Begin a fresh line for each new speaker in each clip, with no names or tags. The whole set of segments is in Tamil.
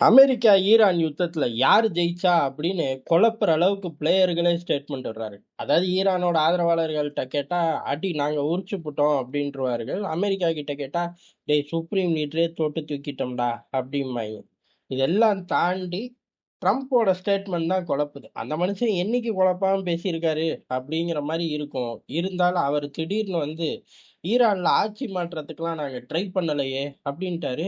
அமெரிக்கா, ஈரான் யுத்தத்துல யாரு ஜெயிச்சா அப்படின்னு குழப்புற அளவுக்கு பிளேயர்களே ஸ்டேட்மெண்ட் விடுறாரு. அதாவது ஈரானோட ஆதரவாளர்கள்ட்ட கேட்டா, அடி நாங்க உரிச்சுப்புட்டோம் அப்படின்றுவார்கள். அமெரிக்கா கிட்ட கேட்டா, டேய் சுப்ரீம் லீடரே தொட்டு தூக்கிட்டோம்டா அப்படிம்பாங்க. இதெல்லாம் தாண்டி ட்ரம்ப்போட ஸ்டேட்மெண்ட் தான் குழப்புது. அந்த மனுஷன் என்னைக்கு குழப்பாம பேசியிருக்காரு அப்படிங்கிற மாதிரி இருக்கும். இருந்தாலும் அவர் திடீர்னு வந்து ஈரான்ல ஆட்சி மாற்றத்துக்குலாம் நாங்க ட்ரை பண்ணலையே அப்படின்ட்டாரு.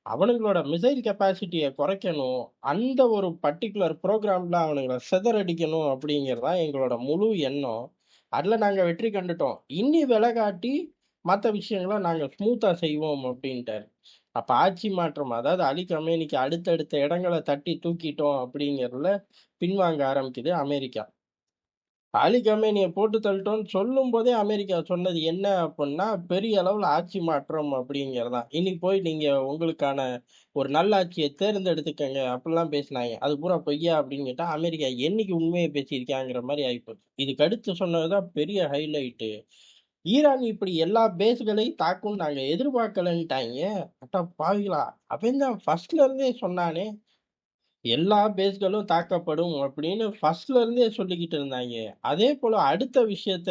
அவனுங்களோட மிசைல் கெப்பாசிட்டிய குறைக்கணும். அந்த ஒரு பர்ட்டிகுலர் புரோகிராம்ல அவனுங்கள சிதறடிக்கணும் அப்படிங்கிறது தான் எங்களோட முழு எண்ணம். அதுல நாங்க வெற்றி கண்டுட்டோம். இன்னி விலகாட்டி மத்த விஷயங்கள நாங்க ஸ்மூத்தா செய்வோம் அப்படின்ட்டாரு. அப்ப ஆட்சி மாற்றம் அதாவது அலி கமேனிக்கு அடுத்தடுத்த இடங்கள தட்டி தூக்கிட்டோம் அப்படிங்கிறதுல பின்வாங்க ஆரம்பிக்குது அமெரிக்கா. அலி கமேனிய போட்டு தள்ளிட்டோம்னு சொல்லும்போதே அமெரிக்கா சொன்னது என்ன அப்புட்ன்னா, பெரிய அளவுல ஆட்சி மாற்றம் அப்படிங்கிறது தான். இனி போய் நீங்க உங்களுக்கான ஒரு நல்லாட்சிய தேர்ந்தெடுத்துக்கங்க அப்படிலாம் பேசினாய்ங்க. அது பூரா பொய்யா அப்படின்னு கேட்டா, அமெரிக்கா என்னைக்கு உண்மைய பேசியிருக்காங்கிற மாரி ஆயிப்போச்சு. இதுக்கு அடுத்து சொன்னது தான் பெரிய ஹைலைட்டு. ஈரான் இப்படி எல்லா பேஸ்களையும் தாக்கும்னு நாங்க எதிர்பார்க்கலன்ட்டாய்ங்க. அட பாவிகளா! அவன் தான் ஃபர்ஸ்ட்ல இருந்தே சொன்னானே! எல்லா பேஸ்களும் தாக்கப்படும் அப்படின்னு ஃபர்ஸ்ட்ல இருந்தே சொல்லிக்கிட்டு இருந்தாங்க. அதே போல அடுத்த விஷயத்த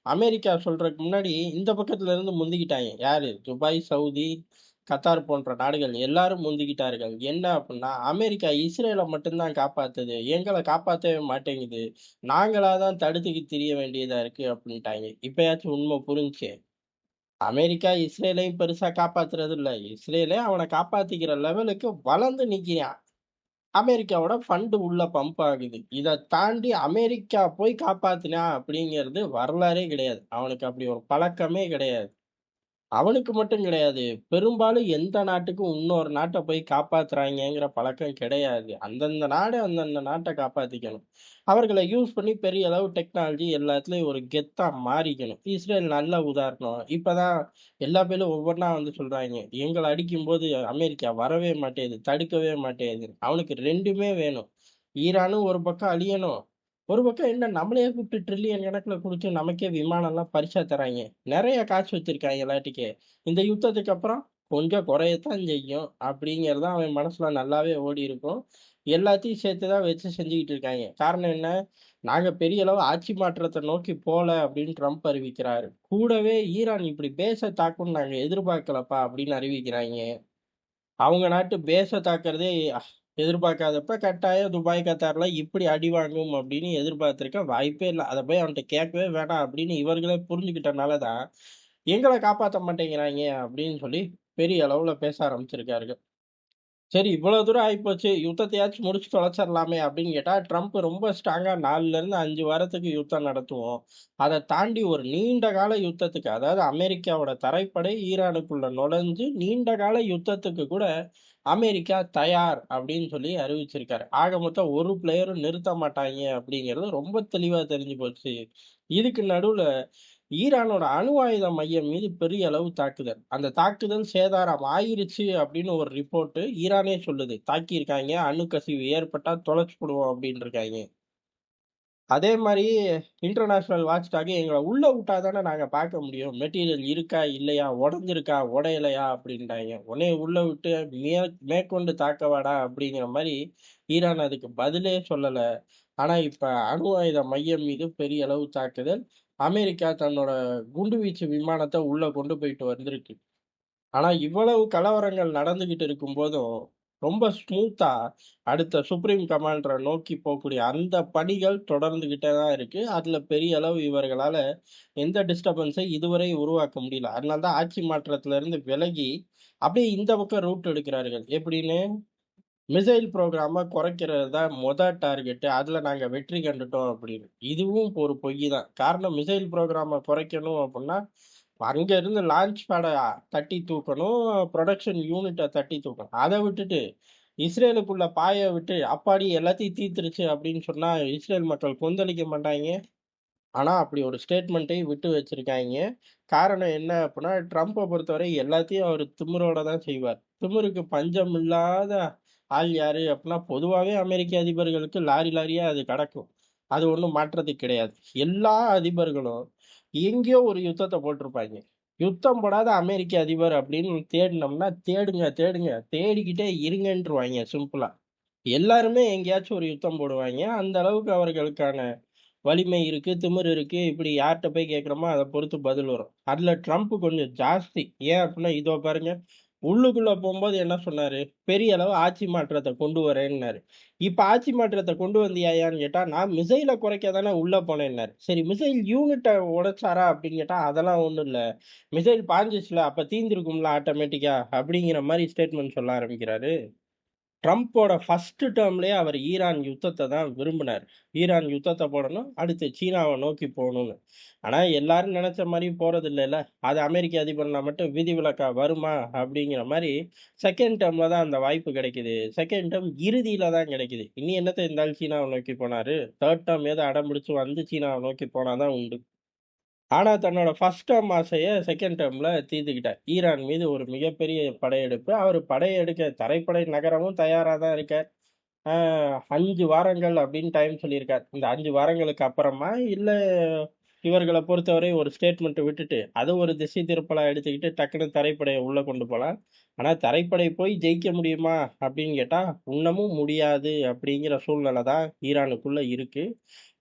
அமெரிக்கா சொல்றதுக்கு முன்னாடி இந்த பக்கத்துல இருந்து முந்திக்கிட்டாங்க. யாரு? துபாய், சவுதி, கத்தார் போன்ற நாடுகள் எல்லாரும் முந்திக்கிட்டார்கள். என்ன அப்படின்னா, அமெரிக்கா இஸ்ரேல மட்டும் தான் காப்பாத்துது. எங்கள காப்பாத்தவே மாட்டேங்குது. நாங்களா தான் தடுத்துக்கிட்டு திரிய வேண்டியதா இருக்கு அப்படின்ட்டாங்க. இப்பயாச்சும் உண்மை புரிஞ்சுச்சு. அமெரிக்கா இஸ்ரேலையும் பெருசா காப்பாத்துறது இல்ல. இஸ்ரேலே அவன காப்பாத்திக்கிற லெவலுக்கு வளர்ந்து நிக்கிறான். அமெரிக்காவோட ஃபண்ட் உள்ள பம்ப் ஆகுது. இத தாண்டி அமெரிக்கா போய் காப்பாத்துனான் அப்படிங்கிறது வரலாறே கிடையாது. அவனுக்கு அப்படி ஒரு பழக்கமே கிடையாது. அவனுக்கு மட்டும் கிடையாது. பெரும்பாலும் எந்த நாட்டுக்கும் இன்னொரு நாட்ட போய் காப்பாத்துறாய்ங்கங்கிற பழக்கம் கிடையாது. அந்தந்த நாடு அந்தந்த நாட்ட காப்பாத்திக்கணும். அவர்கள யூஸ் பண்ணி பெரிய அளவு டெக்னாலஜி எல்லாத்துலயும் ஒரு கெத்தா மாறிக்கணும். இஸ்ரேல் நல்ல உதாரணம். இப்பதான் எல்லா பேரும் ஒவ்வொன்னா வந்து சொல்றாய்ங்க. எங்கள அடிக்கும்போது அமெரிக்கா வரவே மாட்டேங்குது, தடுக்கவே மாட்டேங்குது. அவனுக்கு 2மே வேணும். ஈரானும் ஒரு பக்கம் அழியணும். ஒரு பக்கம் என்ன நம்மளையே கூப்பிட்டு ட்ரில்லியன் கணக்குல குடுத்து நமக்கே விமானம்லாம் பரிசா தராய்ங்க. நெறைய காசு வச்சிருக்காய்ங்கலாட்டுக்கே. இந்த யுத்தத்துக்கு அப்புறம் கொஞ்சம் குறையத்தான் செய்யும். அப்படிங்கிறது தான் அவன் மனசுல நல்லாவே ஓடியிருக்கும். எல்லாத்தையும் சேர்த்து தான் வச்சு செஞ்சுக்கிட்டு இருக்காய்ங்க. காரணம் என்ன? நாங்க பெரிய அளவு ஆட்சி மாற்றத்த நோக்கி போல அப்படின்னு ட்ரம்ப் அறிவிக்கிறாரு. கூடவே ஈரான் இப்படி பேஸ தாக்கும்னு நாங்க எதிர்பார்க்கலப்பா அப்படின்னு அறிவிக்கிறாய்ங்க. அவங்க நாட்டு பேஸ தாக்குறதே எதிர்பார்க்காதப்ப கட்டாயம் துபாய், கத்தார்ல இப்படி அடி வாங்கும் அப்படின்னு எதிர்பார்த்திருக்க வாய்ப்பே இல்ல. அத போய் அவன்ட்ட கேட்கவே வேணாம் அப்படின்னு இவர்களே புரிஞ்சுக்கிட்டனால தான், எங்கள காப்பாத்த மாட்டேங்கிறாய்ங்க அப்படின்னு சொல்லி பெரிய அளவுல பேச ஆரம்பிச்சிருக்காருங்க. சரி இவ்வளவு தூரம் ஆயிப்போச்சு. யுத்தத்தையாச்சும் முடிச்சு தொலைச்சிரலாமே அப்படின்னு கேட்டா, ட்ரம்ப் ரொம்ப ஸ்ட்ராங்கா 4ல இருந்து 5 வாரத்துக்கு யுத்தம் நடத்துவோம். அத தாண்டி ஒரு நீண்ட கால யுத்தத்துக்கு, அதாவது அமெரிக்காவோட தரைப்படை ஈரானுக்குள்ள நுழைஞ்சு நீண்ட கால யுத்தத்துக்கு கூட அமெரிக்கா தயார் அப்படின்னு சொல்லி அறிவிச்சிருக்காரு. ஆக மொத்தம் ஒரு பிளேயரும் நிறுத்த மாட்டாய்ங்க அப்படிங்கிறது ரொம்ப தெளிவா தெரிஞ்சு போச்சு. இதுக்கு நடுவுல ஈரானோட அணு ஆயுத மையம் மீது பெரிய அளவு தாக்குதல். அந்த தாக்குதல் சேதாரம் ஆயிருச்சு அப்படின்னு ஒரு ரிப்போர்ட் ஈரானே சொல்லுது. தாக்கியிருக்காய்ங்க. அணு கசிவு ஏற்பட்டா தொலைச்சு புடுவோம் அப்படின்னு இருக்காய்ங்க. அதே மாரி இன்டர்நேஷனல் வாட்ச் டாக் எங்கள உள்ள விட்டா தானே நாங்க பார்க்க முடியும். மெட்டீரியல் இருக்கா? இல்லையா? உடைஞ்சிருக்கா? உடையலையா? அப்படின்ட்டாய்ங்க. உன்னைய உள்ள விட்டு மேற்கொண்டு தாக்கவாடா? அப்படிங்கிற மாரி ஈரான் அதுக்கு பதிலே சொல்லல. ஆனா இப்ப அணு ஆயுத மையம் மீது பெரிய அளவு தாக்குதல். அமெரிக்கா தன்னோட குண்டுவீச்சு விமானத்த உள்ள கொண்டு போயிட்டு வந்திருக்கு. ஆனா இவ்வளவு கலவரங்கள் நடந்துகிட்டு இருக்கும்போதும், ரொம்ப ஸ்மூத்தா அடுத்த சுப்ரீம் கமாண்டர நோக்கி போக்கூடிய அந்த பணிகள் தொடர்ந்துகிட்டே தான் இருக்கு. அதுல பெரிய அளவு இவர்களால எந்த டிஸ்டர்பன்ஸையும் இதுவரை உருவாக்க முடியல. அதனால தான் ஆட்சி மாற்றத்துல இருந்து விலகி, அப்படியே இந்த பக்கம் ரூட் எடுக்கிறார்கள். எப்படின்னு? மிசைல் புரோகிராம குறைக்கிறது தான் டார்கெட்டு. அதுல நாங்க வெற்றி கண்டுட்டோம் அப்படின்னு. இதுவும் ஒரு பொய் தான். காரணம் மிசைல் புரோகிராம குறைக்கணும் அப்படின்னா, அங்க இருந்து லான்ச் பேட தட்டி தூக்கணும். புரொடக்ஷன் யூனிட்ட தட்டி தூக்கணும். அத விட்டுட்டு, இஸ்ரேலுக்குள்ள பாய விட்டு, அப்பாடி எல்லாத்தையும் தீர்த்துருச்சு அப்படின்னு சொன்னா, இஸ்ரேல் மக்கள் கொந்தளிக்க மாட்டாய்ங்க. ஆனா, அப்படி ஒரு ஸ்டேட்மெண்ட்டையும் விட்டு வச்சிருக்காய்ங்க. காரணம் என்ன அப்படின்னா, ட்ரம்ப பொறுத்தவரை எல்லாத்தையும் அவரு திமிரோட தான் செய்வார். திமிருக்கு பஞ்சம் இல்லாத ஆள் யாரு அப்படின்னா, பொதுவாவே அமெரிக்க அதிபர்களுக்கு லாரி லாரியா அது கெடக்கும். அது ஒண்ணும் மாற்றத்துக்கு கிடையாது. எல்லா அதிபர்களும் எங்கேயோ ஒரு யுத்தத்த போட்டிருப்பாய்ங்க. யுத்தம் போடாத அமெரிக்க அதிபர் அப்படின்னு தேடினோம்னா, தேடுங்க, தேடுங்க. தேடிக்கிட்டே இருங்கன்றுவாய்ங்க சிம்பிளா. எல்லாருமே எங்கேயாச்சும் ஒரு யுத்தம் போடுவாய்ங்க. அந்த அளவுக்கு அவர்களுக்கான வலிமை இருக்கு, திமிரு இருக்கு. இப்படி யார்ட்ட போய் கேட்கிறோமோ அத பொறுத்து பதில் வரும். அதுல ட்ரம்ப் கொஞ்சம் ஜாஸ்தி. ஏன் அப்படின்னா, இதோ பாருங்க, உள்ளுக்குள்ள போம்போது என்ன சொன்னாரு? பெரிய அளவு ஆட்சி மாற்றத்த கொண்டு வரேன்னாரு. இப்ப ஆட்சி மாற்றத்த கொண்டு வந்தியாயான்னு கேட்டா, நான் மிசைல குறைக்க தானே உள்ள போனேன்னாரு. சரி, மிசைல் யூனிட்ட உடைச்சாரா அப்படின்னு கேட்டா, அதெல்லாம் ஒண்ணும் இல்ல. மிசைல் பாய்ஞ்சுச்சுல, அப்ப தீர்ந்திருக்கும்ல ஆட்டோமேட்டிக்கா அப்படிங்கிற மாரி ஸ்டேட்மெண்ட் சொல்ல ஆரம்பிக்கிறாரு. ட்ரம்ப்போட ஃபர்ஸ்ட் டெர்ம்லயே அவர் ஈரான் யுத்தத்த தான் விரும்பினாரு. ஈரான் யுத்தத்த போடணும், அடுத்து சீனாவ நோக்கி போணும்னு. ஆனா எல்லாரும் நெனச்ச மாரி போறதில்லைல்ல. அது அமெரிக்க அதிபர்னா மட்டும் விதிவிலக்கா வருமா? அப்படிங்கிற மாரி 2ண்ட் டெர்ம்ல தான் அந்த வாய்ப்பு கிடைக்குது. 2ண்ட் டெர்ம் இறுதியில தான் கிடைக்குது. இனி என்னத்த இந்த ஆள் சீனாவ நோக்கி போனாரு? 3ர்ட் டெர்ம் ஏதோ அடம் பிடிச்சு வந்து சீனாவ நோக்கி போனா தான் உண்டு. ஆனா தன்னோட ஃபர்ஸ்ட் டெர்ம் ஆசைய 2ண்ட் டெர்ம்ல தீர்த்துக்கிட்டார். ஈரான் மீது ஒரு மிகப்பெரிய படையெடுப்பு. அவரு படையெடுக்க தரைப்படை நகரவும் தயாரா தான் இருக்கார். ஆ 5 வாரங்கள் அப்படின்னு டைம் சொல்லியிருக்கார். இந்த 5 வாரங்களுக்கு அப்புறமா, இல்ல இவர்கள பொறுத்தவரை ஒரு ஸ்டேட்மெண்ட் விட்டுட்டு, அத ஒரு திசை திருப்பலா எடுத்துக்கிட்டு டக்குனு தரைப்படைய உள்ள கொண்டு போலாம். ஆனா தரைப்படை போய் ஜெயிக்க முடியுமா? அப்படின்னு கேட்டா, இன்னமும் முடியாது அப்படிங்கிற சூழ்நிலை தான் ஈரானுக்குள்ள இருக்கு.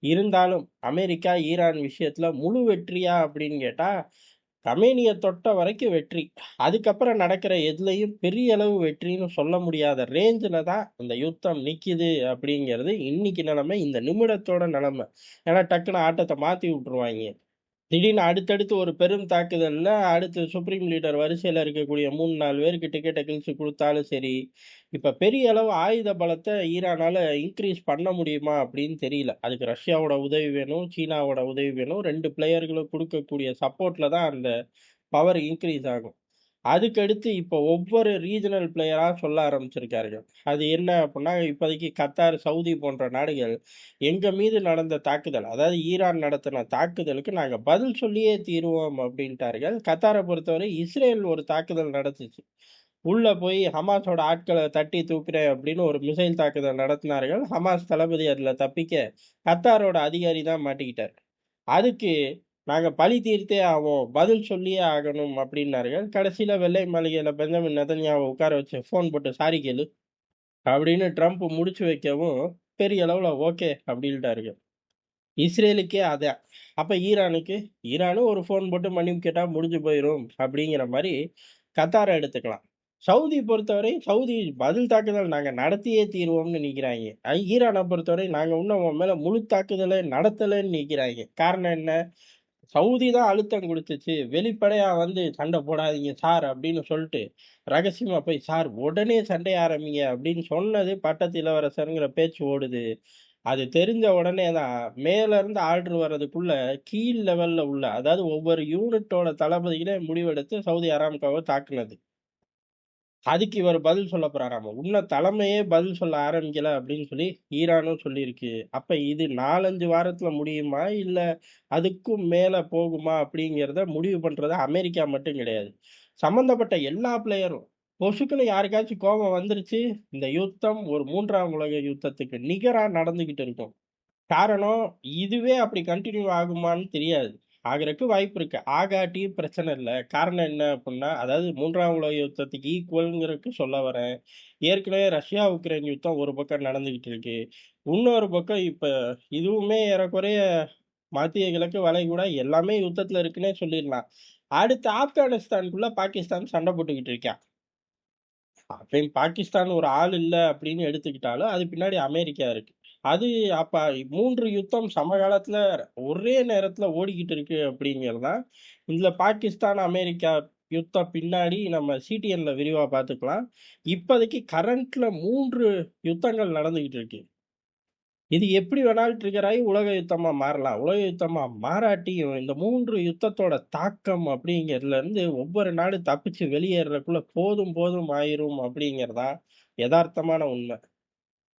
இருந்தாலும் அமெரிக்கா, ஈரான் விஷயத்துல முழு வெற்றியா அப்படின்னு கேட்டா, கமேனிய தொட்ட வரைக்கும் வெற்றி. அதுக்கப்புறம் நடக்கிற எதுலயும் பெரிய அளவு வெற்றின்னு சொல்ல முடியாத ரேஞ்சுல தான் இந்த யுத்தம் நிக்குது அப்படிங்கிறது இன்னைக்கு நிலைமை, இந்த நிமிடத்தோட நிலைமை. ஏன்னா டக்குனு ஆட்டத்த மாத்தி விட்டுருவாய்ங்க. திடீர்னு அடுத்தடுத்து ஒரு பெரும் தாக்குதல்ல, அடுத்து சுப்ரீம் லீடர் வரிசையில இருக்கக்கூடிய 3, 4 பேருக்கு டிக்கெட்ட கிழிச்சு குடுத்தாலும் சரி, இப்ப பெரிய அளவு ஆயுத பலத்த ஈரானால இன்கிரீஸ் பண்ண முடியுமா அப்படின்னு தெரியல. அதுக்கு ரஷ்யாவோட உதவி வேணும், சீனாவோட உதவி வேணும். 2 பிளேயர்களும் குடுக்கக்கூடிய சப்போர்ட்ல தான் அந்த பவர் இன்கிரீஸ் ஆகும். அதுக்கடுத்து இப்போ ஒவ்வொரு ரீஜனல் பிளேயரா சொல்ல ஆரம்பிச்சிருக்கார்கள். அது என்ன அப்புட்ன்னா, இப்போதைக்கு கத்தார், சவுதி போன்ற நாடுகள், எங்க மீது நடந்த தாக்குதல், அதாவது ஈரான் நடத்தின தாக்குதலுக்கு நாங்க பதில் சொல்லியே தீருவோம் அப்படின்ட்டார்கள். கத்தார பொறுத்தவரை இஸ்ரேல் ஒரு தாக்குதல் நடத்துச்சு. உள்ள போய் ஹமாஸோட ஆட்கள தட்டி தூக்குறேன் அப்படின்னு ஒரு மிசைல் தாக்குதல் நடத்தினார்கள். ஹமாஸ் தளபதி அதுல தப்பிக்க, கத்தாரோட அதிகாரி தான் மாட்டிக்கிட்டார். அதுக்கு நாங்க பழி தீர்த்தே ஆவோம். பதில் சொல்லியே ஆகணும் அப்டின்னார்கள். கடைசில வெள்ளை மாளிகையில பெஞ்சமின் நெதன்யாஹுவ உட்கார வச்சு ஃபோன் போட்டு சாரி கேளு அப்படின்னு ட்ரம்ப் முடிச்சு வைக்கவும், பெரிய அளவுல ஓகே அப்டின்ட்டாருங்க. இஸ்ரேலுக்கே அதான். அப்ப ஈரானுக்கு, ஈரானும் ஒரு ஃபோன் போட்டு மன்னிப்பு கேட்டா முடிஞ்சு போயிரும் அப்டிங்கிற மாரி கத்தார எடுத்துக்கலாம். சவுதி பொறுத்தவரை, சவுதி பதில் தாக்குதல் நாங்க நடத்தியே தீருவோம்னு நிக்கிறாய்ங்க. ஈரான பொறுத்தவரை நாங்க இன்னும் உன் மேல முழு தாக்குதலே நடத்தலன்னு நிக்கிறாய்ங்க. காரணம் என்ன? சவுதி தான் அழுத்தம் குடுத்துச்சு. வெளிப்படையா வந்து சண்ட போடாதீங்க சார் அப்படின்னு சொல்ட்டு, ரகசியமா போய் சார் உடனே சண்டைய ஆரம்பிங்க அப்படின்னு சொன்னது பட்டத்து இளவரசர்ங்கிற பேச்சு ஓடுது. அது தெரிஞ்ச உடனே தான் மேல இருந்து ஆர்டர் வர்றதுக்குள்ள கீழ் லெவல்ல உள்ள, அதாவது ஒவ்வொரு யூனிட்டோட தளபதிகளே முடிவெடுத்து சவுதி அராம்கோவ தாக்குனது. அதுக்கு இவரு பதில் சொல்லப் போறாராமா. இன்னும் தலைமையே பதில் சொல்ல ஆரம்பிக்கல அப்படின்னு சொல்லி ஈரானும் சொல்லியிருக்கு. அப்ப இது 4, 5 வாரத்துல முடியுமா? இல்ல அதுக்கும் மேல போகுமா? அப்படிங்கிறத முடிவு பண்றது அமெரிக்கா மட்டும் கிடையாது. சம்பந்தப்பட்ட எல்லா பிளேயரும் பொசுக்குன்னு யாருக்காச்சும் கோபம் வந்துருச்சு, இந்த யுத்தம் ஒரு 3ஆம் உலக யுத்தத்துக்கு நிகரா நடந்துகிட்டு இருக்கும். காரணம், இதுவே அப்படி கன்டின்யூ ஆகுமான்னு தெரியாது. ஆகுறக்கு வாய்ப்பு இருக்கு. ஆகாட்டியும் பிரச்சனை இல்ல. காரணம் என்ன அப்புட்ன்னா, அதாவது 3ஆம் உலக யுத்தத்துக்கு ஈக்குவல்ங்கிறதுக்கு சொல்ல வரேன். ஏற்கனவே ரஷ்யா, உக்ரைன் யுத்தம் ஒரு பக்கம் நடந்துகிட்டு இருக்கு. இன்னொரு பக்கம் இப்ப இதுவுமே ஏறக்குறைய மத்திய கிழக்கு வளைகுடா எல்லாமே யுத்தத்துல இருக்குன்னே சொல்லிரலாம். அடுத்து ஆப்கானிஸ்தானுக்குள்ள பாகிஸ்தான் சண்டை போட்டுக்கிட்டு இருக்கான். அப்பயும் பாகிஸ்தான் ஒரு ஆள் இல்ல அப்படின்னு எடுத்துக்கிட்டாலும், அது பின்னாடி அமெரிக்கா இருக்கு. அது அப்ப 3 யுத்தம் சமகாலத்துல ஒரே நேரத்துல ஓடிக்கிட்டு இருக்கு அப்படிங்கிறது தான். இதுல பாகிஸ்தான், அமெரிக்கா யுத்தம் பின்னாடி நம்ம சிடிஎன்ல விரிவா பார்த்துக்கலாம். இப்போதைக்கு கரண்ட்ல 3 யுத்தங்கள் நடந்துகிட்டு இருக்கு. இது எப்படி வேணாலும் ட்ரிகர் ஆகி உலக யுத்தமா மாறலாம். உலக யுத்தமா மாறாட்டியும், இந்த 3 யுத்தத்தோட தாக்கம் அப்படிங்கிறதுல இருந்து ஒவ்வொரு நாடு தப்பிச்சு வெளியேறதுக்குள்ள போதும் போதும் ஆயிரும் அப்படிங்கிறது தான் எதார்த்தமான உண்மை.